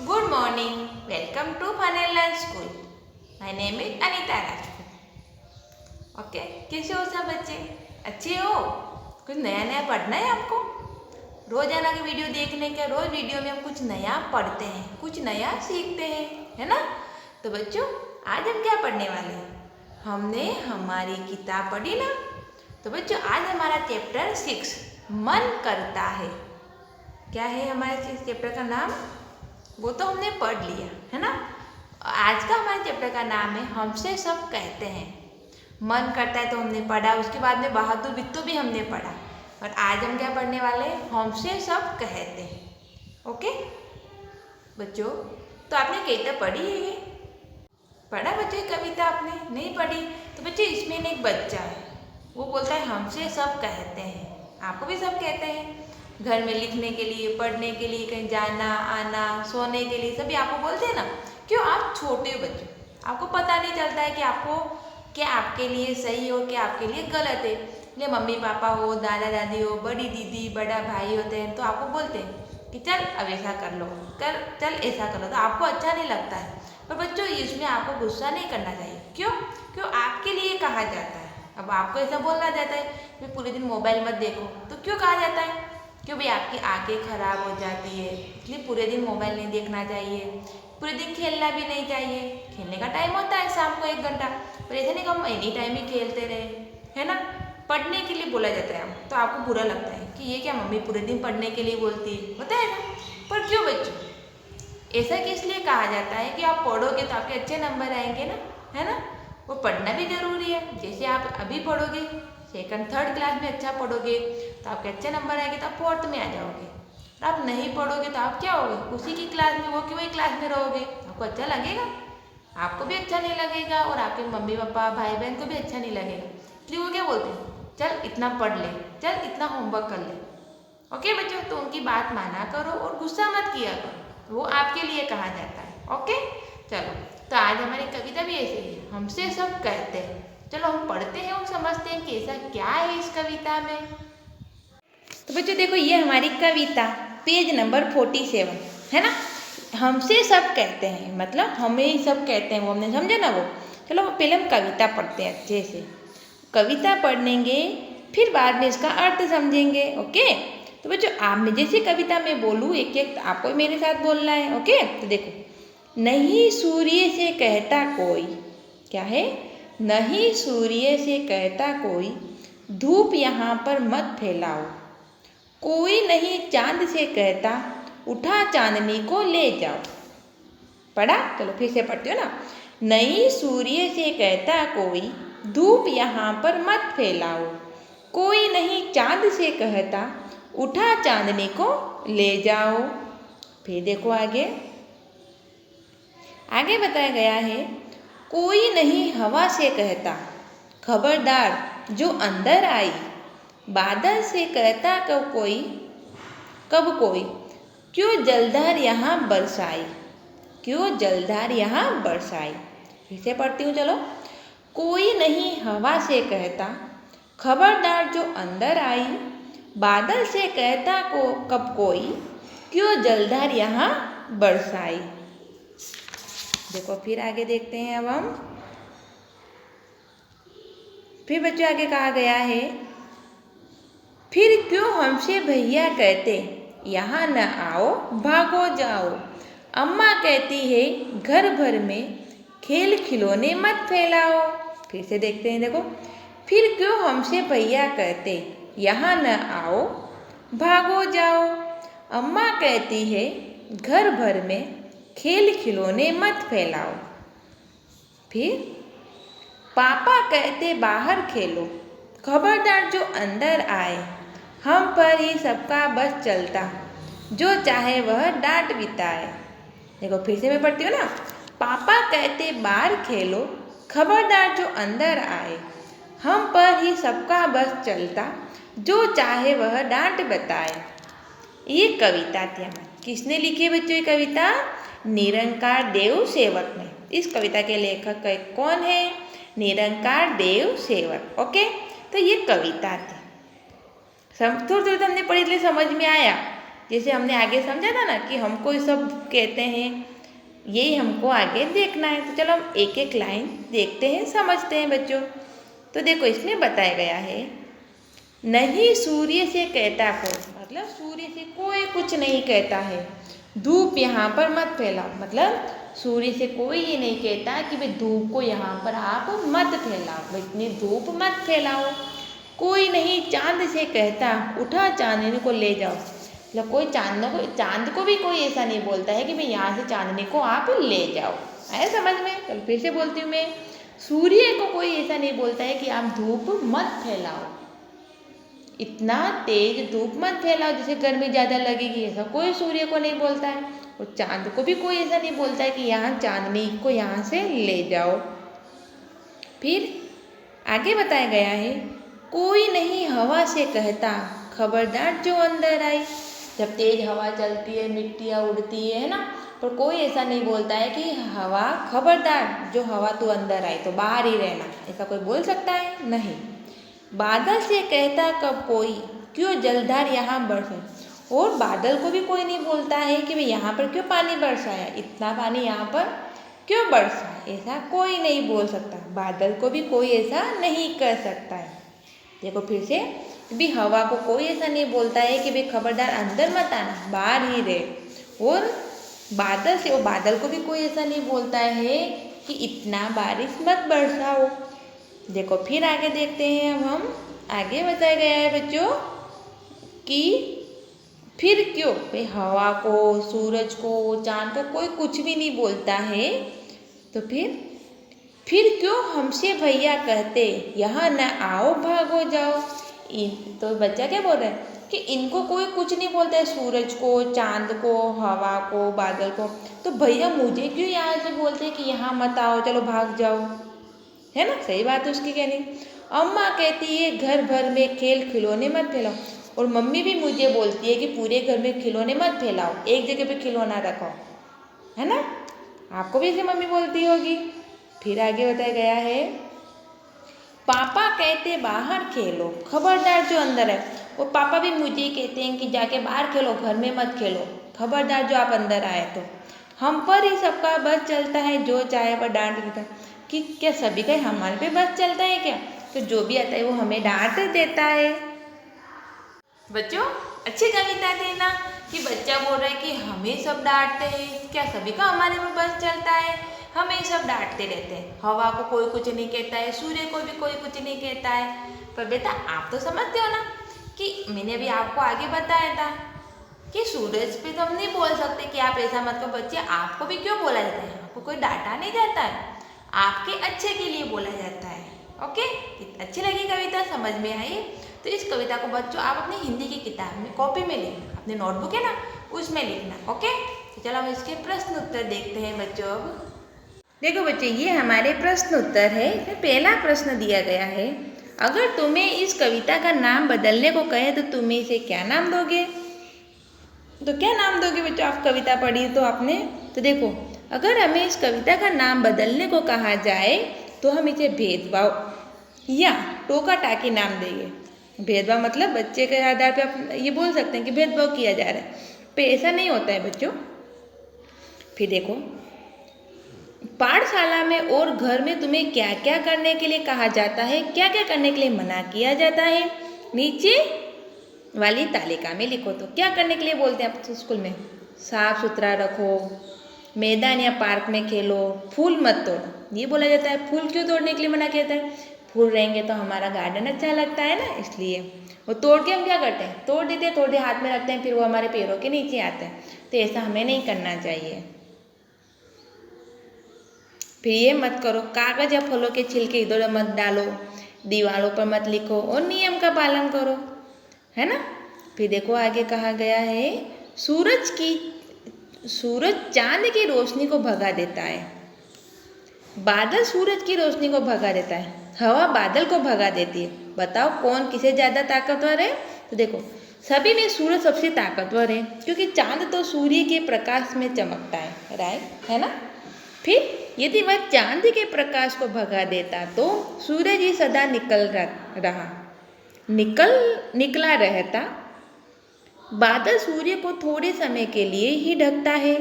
Good morning. Welcome to Fun and Learn School. My name is Anita Rajput. Okay, कैसे हो सब बच्चे? अच्छे हो? कुछ नया नया पढ़ना है आपको? रोजाना की वीडियो देखने के रोज वीडियो में हम कुछ नया पढ़ते हैं, कुछ नया सीखते हैं, है ना? तो बच्चों, आज हम क्या पढ़ने वाले हैं? हमने हमारी किताब पढ़ी ना? तो बच्चों, आज हमारा चैप्टर 6 मन करता है। क्या है हमारे चैप्टर का नाम? वो तो हमने पढ़ लिया, है ना? आज का हमारे चैप्टर का नाम है हमसे सब कहते हैं। मन करता है तो हमने पढ़ा, उसके बाद में बहादुर बिट्टू भी हमने पढ़ा, और आज हम क्या पढ़ने वाले हैं? हमसे सब कहते हैं। ओके बच्चों, तो आपने कविता पढ़ी है ये? पढ़ा बच्चों कविता? आपने नहीं पढ़ी तो बच्चों इसमें एक बच्चा है, वो बोलता है हमसे सब कहते हैं। आपको भी सब कहते हैं, घर में लिखने के लिए, पढ़ने के लिए, कहीं जाना आना, सोने के लिए, सभी आपको बोलते हैं ना। क्यों? आप छोटे हो बच्चों, आपको पता नहीं चलता है कि आपको क्या आपके लिए सही हो, क्या आपके लिए गलत है। इसलिए मम्मी पापा हो, दादा दादी हो, बड़ी दीदी बड़ा भाई होते हैं तो आपको बोलते हैं कि चल अब ऐसा कर लो, चल ऐसा कर लो, तो आपको अच्छा नहीं लगता है। पर बच्चों इसमें आपको गुस्सा नहीं करना चाहिए। क्यों? क्यों आपके लिए कहा जाता है। अब आपको ऐसा बोलना जाता है कि पूरे दिन मोबाइल मत देखो, तो क्यों कहा जाता है? क्यों भाई? आपकी आंखें खराब हो जाती है, इसलिए पूरे दिन मोबाइल नहीं देखना चाहिए। पूरे दिन खेलना भी नहीं चाहिए। खेलने का टाइम होता है शाम को 1 घंटा, पर ऐसा नहीं कि हम एनी टाइम ही खेलते रहे, है ना? पढ़ने के लिए बोला जाता है, तो आपको बुरा लगता है कि ये क्या मम्मी पूरे दिन पढ़ने के लिए बोलती है, होता है ना? पर क्यों बच्चों? ऐसा किस लिए कहा जाता है कि आप पढ़ोगे तो आपके अच्छे नंबर आएंगे ना, है ना? वो पढ़ना भी जरूरी है। जैसे आप अभी पढ़ोगे, 2nd 3rd क्लास में अच्छा पढ़ोगे तो आपके अच्छे नंबर आएंगे, तो आप 4th में आ जाओगे। और आप नहीं पढ़ोगे तो आप क्या होगे? उसी की क्लास में, वो की वही क्लास में रहोगे। आपको अच्छा लगेगा? आपको भी अच्छा नहीं लगेगा, और आपके मम्मी पापा भाई बहन को भी अच्छा नहीं लगेगा। इसलिए वो क्या बोलते हैं, चल इतना पढ़ ले, चल इतना होमवर्क कर ले। ओके बच्चों, तो उनकी बात माना करो और गुस्सा मत किया करो, वो आपके लिए कहा जाता है। ओके चलो, तो आज हमारी कविता भी ऐसे ही है, हमसे सब कहते हैं। चलो हम पढ़ते हैं और समझते हैं कि ऐसा क्या है इस कविता में। तो बच्चों देखो, ये हमारी कविता पेज नंबर 47 है ना। हमसे सब कहते हैं मतलब हमें ही सब कहते हैं, वो हमने समझा ना वो। चलो पहले हम कविता पढ़ते हैं अच्छे से। कविता पढ़ेंगे फिर बाद में इसका अर्थ समझेंगे। ओके तो बच्चों, आप में जैसे कविता में बोलूँ एक एक आपको मेरे साथ बोलना है। ओके तो देखो, नहीं सूर्य से कहता कोई, क्या है? नहीं सूर्य से कहता कोई, धूप यहाँ पर मत फैलाओ। कोई नहीं चांद से कहता, उठा चांदनी को ले जाओ। पढ़ा? चलो फिर से पढ़ते हो ना। नहीं सूर्य से कहता कोई, धूप यहाँ पर मत फैलाओ। कोई नहीं चांद से कहता, उठा चांदनी को ले जाओ। फिर देखो आगे, आगे बताया गया है, कोई नहीं हवा से कहता, खबरदार जो अंदर आई। बादल से कहता कब कोई, क्यों जलधार यहाँ बरसाई, क्यों जलधार यहाँ बरसाई। फिर से पढ़ती हूँ चलो। कोई नहीं हवा से कहता, खबरदार जो अंदर आई। बादल से कहता कब कोई, क्यों जलधार यहाँ बरसाई। देखो फिर आगे देखते हैं अब हम। फिर बच्चों आगे कहा गया है, फिर क्यों हमसे भैया कहते, यहाँ न आओ भागो जाओ। अम्मा कहती है घर भर में खेल खिलौने मत फैलाओ। फिर से देखते हैं, देखो, फिर क्यों हमसे भैया कहते, यहाँ न आओ भागो जाओ। अम्मा कहती है घर भर में खेल खिलौने मत फैलाओ। फिर पापा कहते बाहर खेलो, खबरदार जो अंदर आए। हम पर ही सबका बस चलता, जो चाहे वह डांट बिताए। देखो फिर से मैं पढ़ती हूँ ना। पापा कहते बाहर खेलो, खबरदार जो अंदर आए। हम पर ही सबका बस चलता, जो चाहे वह डांट बताए। ये कविता थी हमारी। किसने लिखी है बच्चों ये कविता? निरंकार देव सेवक ने। इस कविता के लेखक कौन है? निरंकार देव सेवक। ओके तो ये कविता थी, थोड़ी थोड़ी हमने पढ़ी इसलिए समझ में आया। जैसे हमने आगे समझा था ना कि हमको ये सब कहते हैं, यही हमको आगे देखना है। तो चलो हम एक एक लाइन देखते हैं, समझते हैं बच्चों। तो देखो इसमें बताया गया है, नहीं सूर्य से कहता कोई, मतलब सूर्य से कोई कुछ नहीं कहता है, धूप यहाँ पर मत फैलाओ। मतलब सूर्य से कोई ये नहीं कहता कि भाई धूप को यहाँ पर आप मत फैलाओ, भाई इतनी धूप मत फैलाओ। कोई नहीं चांद से कहता, उठा चांदनी को ले जाओ। मतलब कोई चांद को भी कोई ऐसा नहीं बोलता है कि भाई यहाँ से चांदनी को आप ले जाओ। आया समझ में? चलो फिर से बोलती हूँ मैं, सूर्य को कोई ऐसा नहीं बोलता है कि आप धूप मत फैलाओ, इतना तेज धूप मत फैलाओ जिससे गर्मी ज़्यादा लगेगी, ऐसा कोई सूर्य को नहीं बोलता है। और चांद को भी कोई ऐसा नहीं बोलता है कि यहाँ चांदनी को यहाँ से ले जाओ। फिर आगे बताया गया है, कोई नहीं हवा से कहता, खबरदार जो अंदर आई। जब तेज हवा चलती है, मिट्टियाँ उड़ती है ना, पर कोई ऐसा नहीं बोलता है कि हवा खबरदार जो हवा तू अंदर आई तो बाहर ही रहना, ऐसा कोई बोल सकता है? नहीं। बादल से कहता कब कोई, क्यों जलधार यहाँ बरसे। और बादल को भी कोई नहीं बोलता है कि भाई यहाँ पर क्यों पानी बरसाया, इतना पानी यहाँ पर क्यों बरसा, ऐसा कोई नहीं बोल सकता। बादल को भी कोई ऐसा नहीं कर सकता है। देखो फिर से, भी हवा को कोई ऐसा नहीं बोलता है कि भाई खबरदार अंदर मत आना, बाहर ही रहे। और बादल से, और बादल को भी कोई ऐसा नहीं बोलता है कि इतना बारिश मत बरसाओ। देखो फिर आगे देखते हैं। अब हम आगे बताया गया है बच्चों कि फिर क्यों भाई हवा को, सूरज को, चांद को कोई कुछ भी नहीं बोलता है। तो फिर क्यों हमसे भैया कहते, यहाँ न आओ भागो जाओ। तो बच्चा क्या बोल रहा है कि इनको कोई कुछ नहीं बोलता है, सूरज को, चांद को, हवा को, बादल को। तो भैया मुझे क्यों यहाँ से बोलते हैं कि यहाँ मत आओ, चलो भाग जाओ, है ना? सही बात है उसकी कहनी। अम्मा कहती है घर भर में खेल खिलौने मत फैलाओ। और मम्मी भी मुझे बोलती है कि पूरे घर में खिलौने मत फैलाओ, एक जगह पे खिलौना रखो, है ना? आपको भी ऐसे मम्मी बोलती होगी। फिर आगे बताया गया है, पापा कहते बाहर खेलो, खबरदार जो अंदर है। और पापा भी मुझे कहते हैं कि जाके बाहर खेलो, घर में मत खेलो, खबरदार जो आप अंदर आए तो। हम पर ही सबका बस चलता है, जो चाहे वह डांट देता है। कि क्या सभी का हमारे पे बस चलता है क्या? तो जो भी आता है वो हमें डांट देता है। बच्चों अच्छी कविता थी ना, कि बच्चा बोल रहा है कि हमें सब डांटते हैं, क्या सभी का हमारे पे बस चलता है? हमें सब डांटते रहते हैं। हवा को कोई कुछ नहीं कहता है, सूर्य को भी कोई कुछ नहीं कहता है। पर बेटा आप तो समझते हो ना कि मैंने अभी आपको आगे बताया था कि सूरज पे तो हम नहीं बोल सकते कि आप ऐसा मत करो। बच्चे आपको भी क्यों बोला जाता है? आपको कोई डांटा नहीं जाता है, आपके अच्छे के लिए बोला जाता है। ओके, अच्छी लगी कविता, समझ में आई? तो इस कविता को बच्चों आप अपनी हिंदी की किताब में, कॉपी में लिखना, अपने नोटबुक है ना उसमें लिखना। ओके, तो चलो हम इसके प्रश्न उत्तर देखते हैं बच्चों। अब देखो बच्चे, ये हमारे प्रश्न उत्तर है। इसमें पहला प्रश्न दिया गया है, अगर तुम्हें इस कविता का नाम बदलने को कहे तो तुम्हें इसे क्या नाम दोगे? तो क्या नाम दोगे बच्चों? आप कविता पढ़ी तो आपने, तो देखो अगर हमें इस कविता का नाम बदलने को कहा जाए तो हम इसे भेदभाव या टोका टाकी नाम देंगे। भेदभाव मतलब बच्चे के आधार पे आप ये बोल सकते हैं कि भेदभाव किया जा रहा है, पर ऐसा नहीं होता है बच्चों। फिर देखो, पाठशाला में और घर में तुम्हें क्या क्या करने के लिए कहा जाता है, क्या क्या करने के लिए मना किया जाता है, नीचे वाली तालिका में लिखो। तो क्या करने के लिए बोलते हैं आप स्कूल में? साफ सुथरा रखो, मैदान या पार्क में खेलो, फूल मत तोड़ो, ये बोला जाता है। फूल क्यों तोड़ने के लिए मना किया जाता है? फूल रहेंगे तो हमारा गार्डन अच्छा लगता है ना, इसलिए। वो तोड़ के हम क्या करते हैं? तोड़ देते हैं, तोड़ दे हाथ में रखते हैं, फिर वो हमारे पैरों के नीचे आते हैं। तो ऐसा हमें नहीं करना चाहिए। फिर ये मत करो, कागज या फलों के छिलके इधर उधर मत डालो, दीवारों पर मत लिखो, और नियम का पालन करो, है ना? फिर देखो आगे कहा गया है, सूरज चांद की रोशनी को भगा देता है, बादल सूरज की रोशनी को भगा देता है, हवा बादल को भगा देती है। बताओ कौन किसे ज़्यादा ताकतवर है? तो देखो सभी में सूरज सबसे ताकतवर है, क्योंकि चांद तो सूर्य के प्रकाश में चमकता है, राइट, है ना? फिर यदि वह चांद के प्रकाश को भगा देता तो सूरज ही सदा निकला रहता, बादल सूर्य को थोड़े समय के लिए ही ढकता है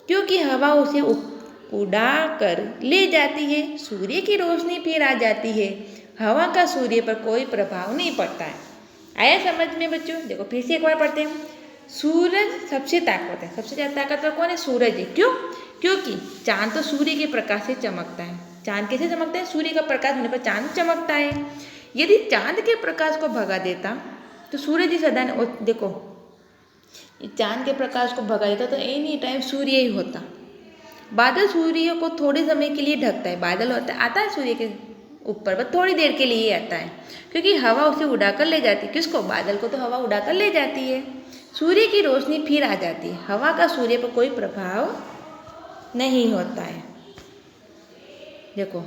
क्योंकि हवा उसे उड़ा कर ले जाती है। सूर्य की रोशनी फिर आ जाती है। हवा का सूर्य पर कोई प्रभाव नहीं पड़ता है। आया समझ में बच्चों? देखो फिर से एक बार पढ़ते हैं। सूरज सबसे ताकतवर है। सबसे ज़्यादा ताकतवर कौन है? सूरज है। क्यों? क्योंकि चांद तो सूर्य के प्रकाश से चमकता है। चांद कैसे चमकता है? सूर्य का प्रकाश होने पर चांद चमकता है। यदि चांद के प्रकाश को भगा देता तो सूरज ही सदा देखो चांद के प्रकाश को भगा देता तो एनी टाइम सूर्य ही होता। बादल सूर्य को थोड़े समय के लिए ढकता है। बादल आता है सूर्य के ऊपर बस थोड़ी देर के लिए आता है क्योंकि हवा उसे उड़ाकर ले जाती है। किसको? बादल को तो हवा उड़ाकर ले जाती है। सूर्य की रोशनी फिर आ जाती है। हवा का सूर्य पर कोई प्रभाव नहीं होता है। देखो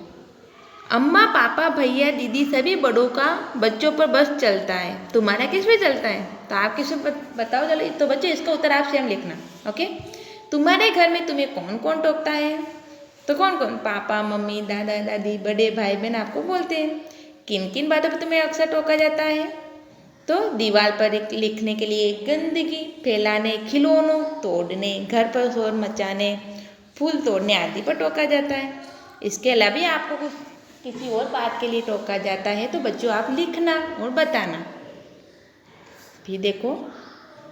अम्मा पापा भैया दीदी सभी बड़ों का बच्चों पर बस चलता है। तुम्हारा किस पे चलता है? तो आप किस पे बताओ चलो। तो बच्चों इसका उत्तर आप स्वयं लिखना। ओके, तुम्हारे घर में तुम्हें कौन कौन टोकता है? तो कौन कौन? पापा मम्मी दादा दादी बड़े भाई बहन आपको बोलते हैं। किन किन बातों पर तुम्हें अक्सर टोका जाता है? तो दीवार पर लिखने के लिए गंदगी फैलाने, खिलौनों तोड़ने, घर पर शोर मचाने, फूल तोड़ने आदि पर टोका जाता है। इसके अलावा भी आपको कुछ किसी और बात के लिए टोका जाता है तो बच्चों आप लिखना और बताना। फिर देखो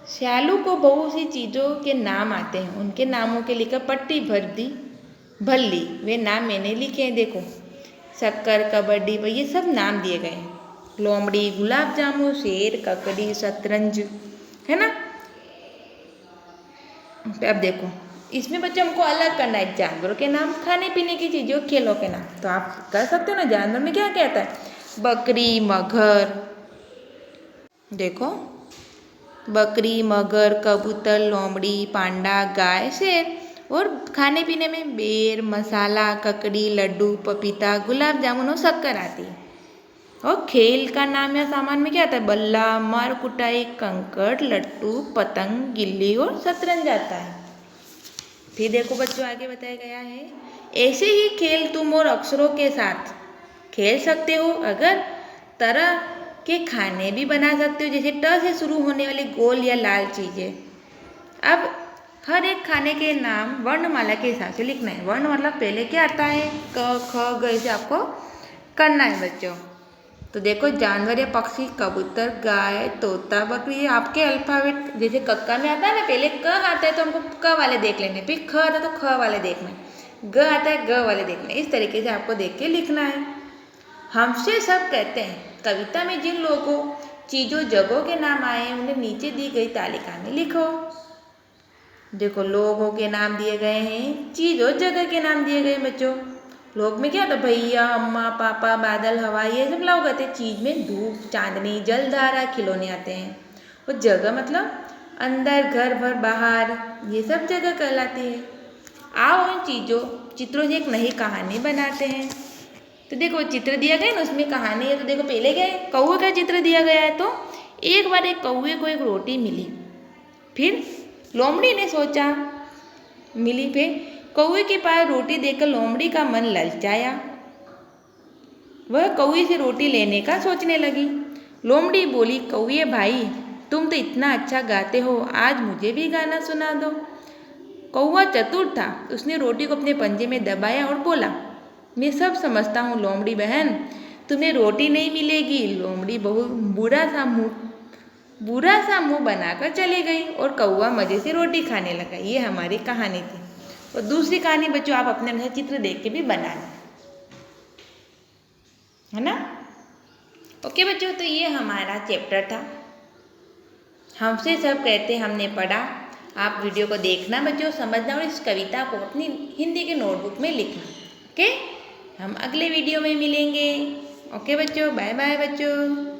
श्यालू को बहुत सी चीज़ों के नाम आते हैं। उनके नामों के लिखकर पट्टी भर ली। वे नाम मैंने लिखे हैं। देखो शक्कर कबड्डी पर ये सब नाम दिए गए हैं। लोमड़ी, गुलाब जामुन, शेर, ककड़ी, शतरंज, है ना। अब देखो इसमें बच्चों हमको अलग करना है। जानवरों के नाम, खाने पीने की चीज़ों, खेलों के नाम तो आप कर सकते हो ना। जानवर में क्या कहता है? बकरी, मगर, देखो बकरी, मगर, कबूतर, लोमड़ी, पांडा, गाय, शेर। और खाने पीने में बेर, मसाला, ककड़ी, लड्डू, पपीता, गुलाब जामुन और शक्कर आती है। और खेल का नाम या सामान में क्या आता है? बल्ला, मार कुटाई, कंकड़, लट्टू, पतंग, गिल्ली और शतरंज आता है। फिर देखो बच्चों आगे बताया गया है ऐसे ही खेल तुम और अक्षरों के साथ खेल सकते हो। अगर तरह के खाने भी बना सकते हो जैसे ट से शुरू होने वाली गोल या लाल चीज़ें। अब हर एक खाने के नाम वर्णमाला के हिसाब से लिखना है। वर्ण मतलब पहले क्या आता है? क ख ग से आपको करना है बच्चों। तो देखो जानवर या पक्षी कबूतर, गाय, तोता, बकरी आपके अल्फाबेट जैसे कक्का में आता है ना, पहले क आता है तो हमको क वाले देख लेंगे, फिर ख आता है तो ख वाले देखना है, ग आता है ग वाले देखना है। इस तरीके से आपको देख के लिखना है। हमसे सब कहते हैं कविता में जिन लोगों चीज़ों जगहों के नाम आए उन्हें नीचे दी गई तालिका में लिखो। देखो लोगों के नाम दिए गए हैं, चीज़ और जगह के नाम दिए गए बच्चों। लोग में क्या होता है? भैया, अम्मा, पापा, बादल, हवा, ये सब लोग आते हैं। चीज़ में धूप, चांदनी, जलधारा, खिलौने आते हैं। और जगह मतलब अंदर, घर भर, बाहर, ये सब जगह कहलाती है। आओ उन चित्रों से एक नई कहानी बनाते हैं। तो देखो चित्र दिया गया ना, उसमें कहानी है। तो देखो पहले क्या है? कौवे का चित्र दिया गया है। तो एक बार एक कौवे को एक रोटी मिली, फिर लोमड़ी ने सोचा मिली, फिर कौवे के पास रोटी देखकर लोमड़ी का मन ललचाया। वह कौवे से रोटी लेने का सोचने लगी। लोमड़ी बोली, कौवे भाई तुम तो इतना अच्छा गाते हो, आज मुझे भी गाना सुना दो। कौवा चतुर था, उसने रोटी को अपने पंजे में दबाया और बोला, मैं सब समझता हूँ लोमड़ी बहन, तुम्हें रोटी नहीं मिलेगी। लोमड़ी बहुत बुरा सा मुंह बनाकर चली गई और कौवा मजे से रोटी खाने लगा। ये हमारी कहानी थी। और दूसरी कहानी बच्चों आप अपने अपने चित्र देख के भी बनाना, है ना। ओके बच्चों, तो ये हमारा चैप्टर था हमसे सब कहते हमने पढ़ा। आप वीडियो को देखना बच्चों, समझना और इस कविता को अपनी हिंदी के नोटबुक में लिखना। ओके, हम अगले वीडियो में मिलेंगे। ओके बच्चों, बाय बाय बच्चों।